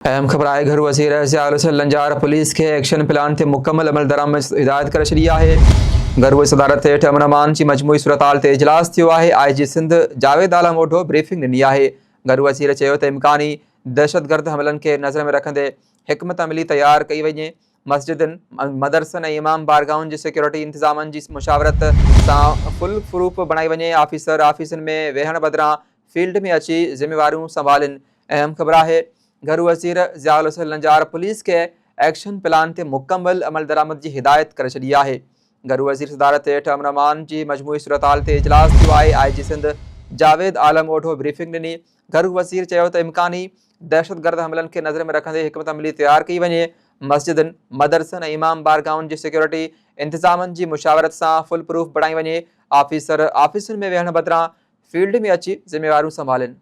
अहम ख़बर आहे। घर वज़ीर ज़ियाउल हुसैन लंजार पुलिस के एक्शन प्लान ते मुकम्मल अमल दरामद हिदायत करे छॾी आहे। घर वज़ीर सदारत हेठि अमन अमान जी मजमूई सूरताल ते इजलास थियो आहे। IG सिंध जावेद आलम ओढो ब्रीफिंग ॾिनी आहे। घर वज़ीर चयो त इम्कानी दहशतगर्द हमलनि खे नज़र में रखंदे हिकमत अमली तैयार कई वञे। मस्जिदनि, मदरसनि ऐं इमाम बारगाहुनि जी सिक्योरिटी इंतज़ामनि जी मुशावरत सां फुल प्रूफ बणाई वञे। ऑफिसनि में वेहण बदिरां फील्ड में अची ज़िम्मेवारियूं संभालिन। अहम ख़बर आहे। घर वज़ीर ज़ियाउल हुसैन लंजार पुलिस के एक्शन प्लान ते मुकम्मल अमल दरामद जी हिदायत करे छॾी आहे। घर वज़ीर सदारत हेठि अमन अमान जी मजमूई सूरताल ते इजलास थियो आहे। IG सिंध जावेद आलम ओढो ब्रीफिंग ॾिनी। घर वज़ीर चयो त इम्कानी दहशतगर्द हमलनि खे नज़र में रखंदे हिकमत अमली तैयार कई वञे। मस्जिदनि, मदरसनि ऐं इमाम बारगाहुनि जी सिक्योरिटी इंतज़ामनि जी मुशावरत सां फुल प्रूफ बणाई वञे। ऑफिसनि में वेहण बदिरां फील्ड में अची ज़िम्मेवारियूं संभालिन।